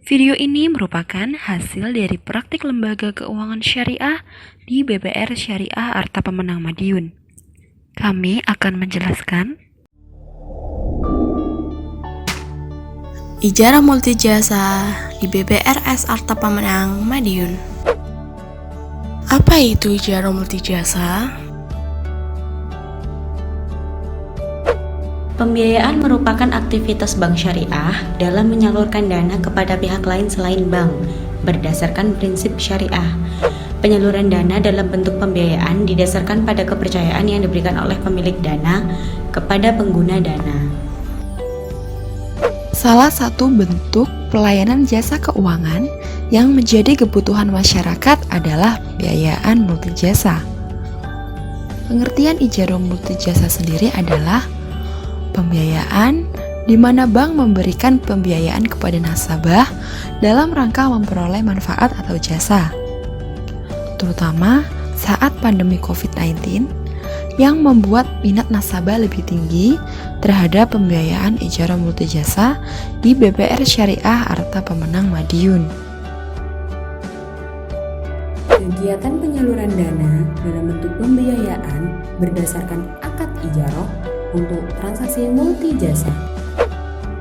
Video ini merupakan hasil dari praktik lembaga keuangan syariah di BBR Syariah Arta Pemenang Madiun. Kami akan menjelaskan Ijarah multijasa di BBRS Arta Pemenang Madiun. Apa itu ijarah multijasa? Pembiayaan merupakan aktivitas bank syariah dalam menyalurkan dana kepada pihak lain selain bank berdasarkan prinsip syariah. Penyaluran dana dalam bentuk pembiayaan didasarkan pada kepercayaan yang diberikan oleh pemilik dana kepada pengguna dana. Salah satu bentuk pelayanan jasa keuangan yang menjadi kebutuhan masyarakat adalah pembiayaan multijasa. Pengertian ijarah multijasa sendiri adalah pembiayaan di mana bank memberikan pembiayaan kepada nasabah dalam rangka memperoleh manfaat atau jasa, terutama saat pandemi COVID-19 yang membuat minat nasabah lebih tinggi terhadap pembiayaan ijarah multijasa di BBR Syariah Arta Pemenang Madiun. Kegiatan penyaluran dana dalam bentuk pembiayaan berdasarkan akad ijarah untuk transaksi multijasa.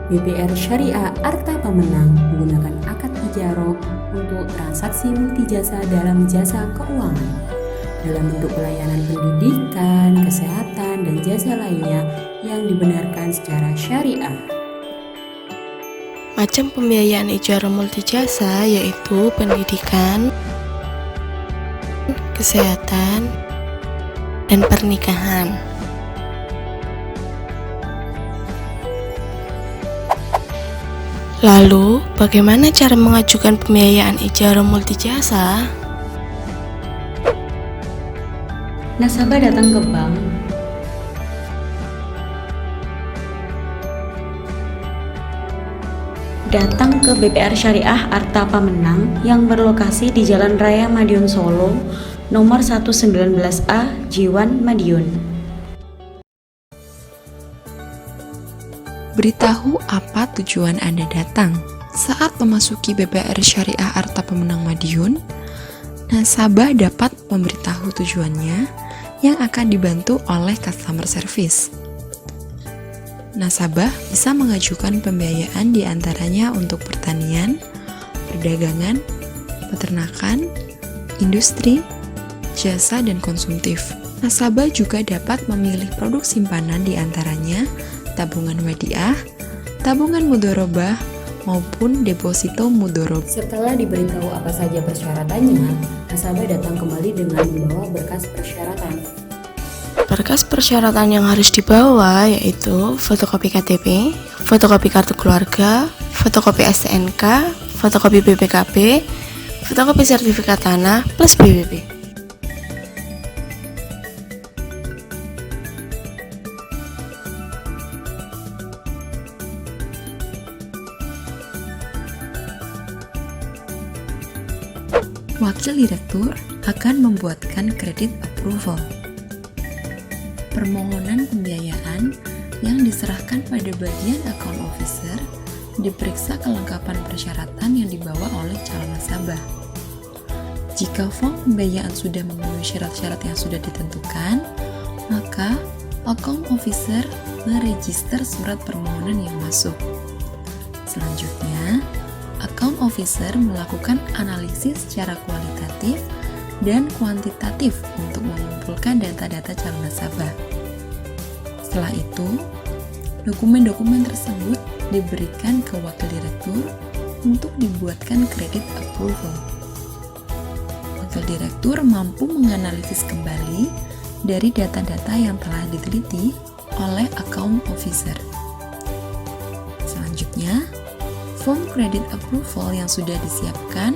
BBR Syariah Arta Pemenang menggunakan akad ijarah untuk transaksi multijasa dalam jasa keuangan dalam bentuk pelayanan pendidikan, kesehatan, dan jasa lainnya yang dibenarkan secara syariah. Macam pembiayaan ijarah multijasa yaitu pendidikan, kesehatan, dan pernikahan. Lalu, bagaimana cara mengajukan pembiayaan ijarah multijasa? Nasabah datang ke bank, BBR Syariah Arta Pemenang yang berlokasi di Jalan Raya Madiun Solo, nomor 119A, Jiwan, Madiun. Beritahu apa tujuan Anda datang. Saat memasuki BBR Syariah Arta Pemenang Madiun, nasabah dapat memberitahu tujuannya yang akan dibantu oleh customer service. Nasabah bisa mengajukan pembiayaan diantaranya untuk pertanian, perdagangan, peternakan, industri, jasa, dan konsumtif. Nasabah juga dapat memilih produk simpanan diantaranya tabungan wadiah, tabungan mudharabah, maupun deposito mudharabah. Setelah diberitahu apa saja persyaratannya, nasabah datang kembali dengan membawa berkas persyaratan. Berkas persyaratan yang harus dibawa yaitu fotokopi KTP, fotokopi kartu keluarga, fotokopi STNK, fotokopi BPKB, fotokopi sertifikat tanah, plus BPP. Wakil Direktur akan membuatkan kredit approval. Permohonan pembiayaan yang diserahkan pada bagian account officer diperiksa kelengkapan persyaratan yang dibawa oleh calon nasabah. Jika form pembiayaan sudah memenuhi syarat-syarat yang sudah ditentukan, maka account officer meregister surat permohonan yang masuk. Selanjutnya, account officer melakukan analisis secara kualitatif dan kuantitatif untuk mengumpulkan data-data calon nasabah. Setelah itu, dokumen-dokumen tersebut diberikan ke wakil direktur untuk dibuatkan kredit approval. Wakil direktur mampu menganalisis kembali dari data-data yang telah diteliti oleh account officer. Selanjutnya, form credit approval yang sudah disiapkan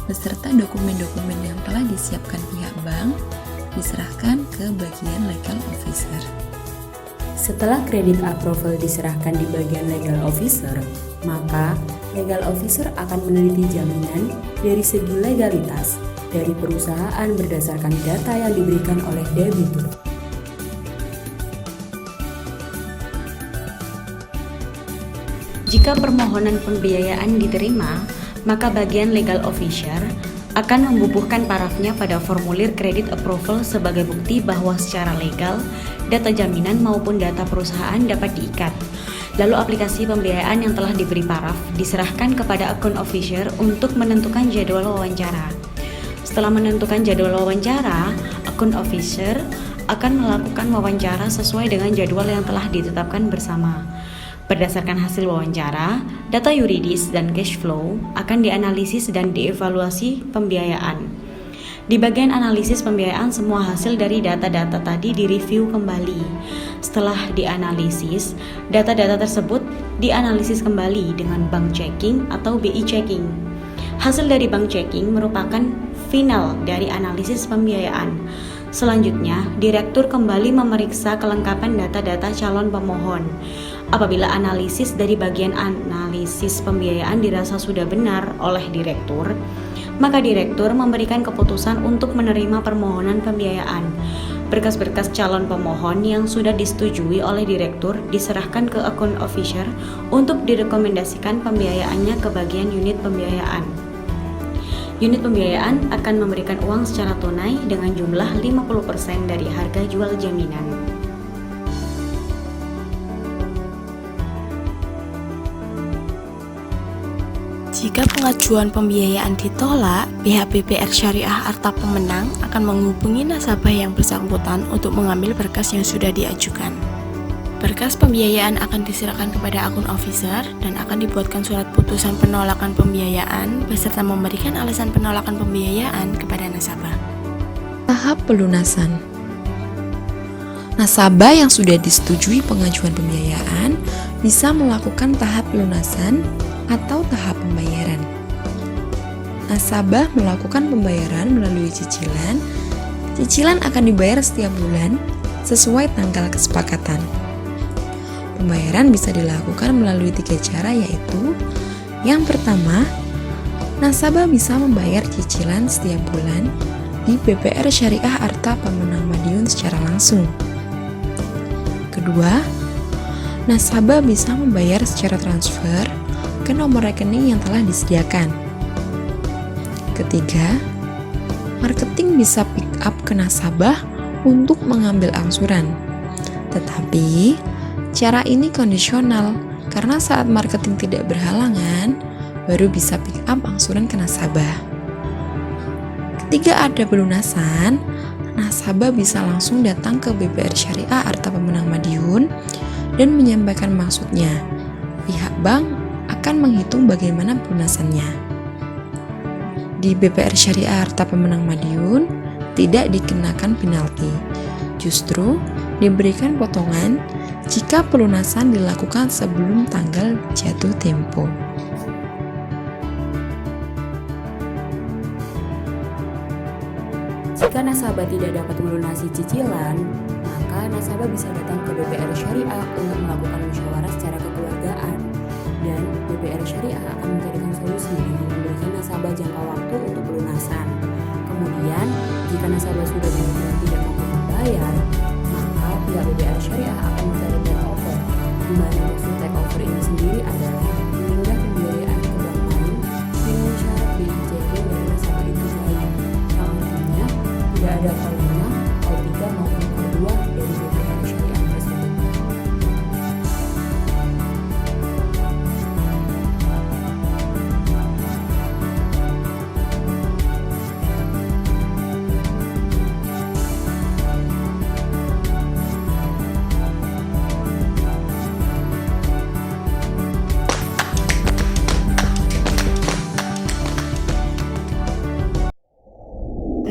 beserta dokumen-dokumen yang telah disiapkan pihak bank diserahkan ke bagian legal officer. Setelah kredit approval diserahkan di bagian legal officer, maka legal officer akan meneliti jaminan dari segi legalitas dari perusahaan berdasarkan data yang diberikan oleh debitur. Jika permohonan pembiayaan diterima, maka bagian legal officer akan membubuhkan parafnya pada formulir credit approval sebagai bukti bahwa secara legal, data jaminan maupun data perusahaan dapat diikat. Lalu aplikasi pembiayaan yang telah diberi paraf diserahkan kepada account officer untuk menentukan jadwal wawancara. Setelah menentukan jadwal wawancara, account officer akan melakukan wawancara sesuai dengan jadwal yang telah ditetapkan bersama. Berdasarkan hasil wawancara, data yuridis dan cash flow akan dianalisis dan dievaluasi pembiayaan. Di bagian analisis pembiayaan, semua hasil dari data-data tadi direview kembali. Setelah dianalisis, data-data tersebut dianalisis kembali dengan bank checking atau BI checking. Hasil dari bank checking merupakan final dari analisis pembiayaan. Selanjutnya, direktur kembali memeriksa kelengkapan data-data calon pemohon. Apabila analisis dari bagian analisis pembiayaan dirasa sudah benar oleh direktur, maka direktur memberikan keputusan untuk menerima permohonan pembiayaan. Berkas-berkas calon pemohon yang sudah disetujui oleh direktur diserahkan ke account officer untuk direkomendasikan pembiayaannya ke bagian unit pembiayaan. Unit pembiayaan akan memberikan uang secara tunai dengan jumlah 50% dari harga jual jaminan. Jika pengajuan pembiayaan ditolak, pihak BPR Syariah Arta Pemenang akan menghubungi nasabah yang bersangkutan untuk mengambil berkas yang sudah diajukan. Berkas pembiayaan akan diserahkan kepada akun officer dan akan dibuatkan surat putusan penolakan pembiayaan beserta memberikan alasan penolakan pembiayaan kepada nasabah. Tahap pelunasan. Nasabah yang sudah disetujui pengajuan pembiayaan bisa melakukan tahap pelunasan atau tahap pembayaran. Nasabah melakukan pembayaran melalui cicilan. Cicilan akan dibayar setiap bulan sesuai tanggal kesepakatan. Pembayaran bisa dilakukan melalui 3 cara, yaitu yang pertama, nasabah bisa membayar cicilan setiap bulan di BPR Syariah Arta Pemenang Madiun secara langsung. Kedua, nasabah bisa membayar secara transfer ke nomor rekening yang telah disediakan. Ketiga, marketing bisa pick up ke nasabah untuk mengambil angsuran. Tetapi, cara ini kondisional karena saat marketing tidak berhalangan, baru bisa pick up angsuran ke nasabah. Ketiga, ada pelunasan. Nasabah bisa langsung datang ke BPR Syariah Arta Pemenang Madiun dan menyampaikan maksudnya. Pihak bank akan menghitung bagaimana pelunasannya. Di BPR Syariah Arta Pemenang Madiun tidak dikenakan penalti, justru diberikan potongan jika pelunasan dilakukan sebelum tanggal jatuh tempo. Jika nasabah tidak dapat melunasi cicilan, maka nasabah bisa datang ke BPR Syariah untuk melakukan musyawarah secara kekeluargaan. Dan BPR Syariah akan mencarikan solusi dengan memberikan nasabah jangka waktu untuk pelunasan. Kemudian, jika nasabah sudah benar-benar tidak mampu membayar, maka pihak BPR Syariah akan mencari take over, di mana maksud take over ini sendiri adalah memindah pembiayaan ke bank lain dengan syarat BI checking dari nasabah itu sendiri. Artinya, tidak ada volume O3 maupun O2 dari BPR Syariah tersebut.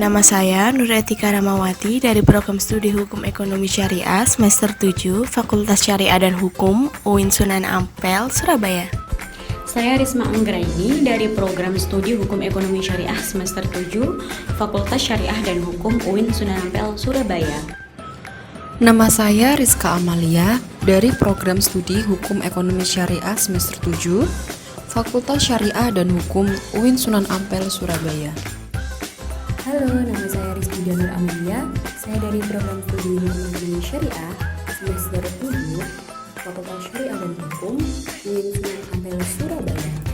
Nama saya Nuretika Ramawati dari Program Studi Hukum Ekonomi Syariah semester 7 Fakultas Syariah dan Hukum UIN Sunan Ampel, Surabaya. Saya Risma Anggraini dari Program Studi Hukum Ekonomi Syariah semester 7 Fakultas Syariah dan Hukum UIN Sunan Ampel, Surabaya. Nama saya Rizka Amalia dari Program Studi Hukum Ekonomi Syariah semester 7 Fakultas Syariah dan Hukum UIN Sunan Ampel, Surabaya. Halo, nama saya Rizky Janur Amalia. Saya dari Program Studi Hukum Ekonomi Syariah semester 7 Fakultas Syariah dan Hukum UIN Sunan Ampel, Surabaya.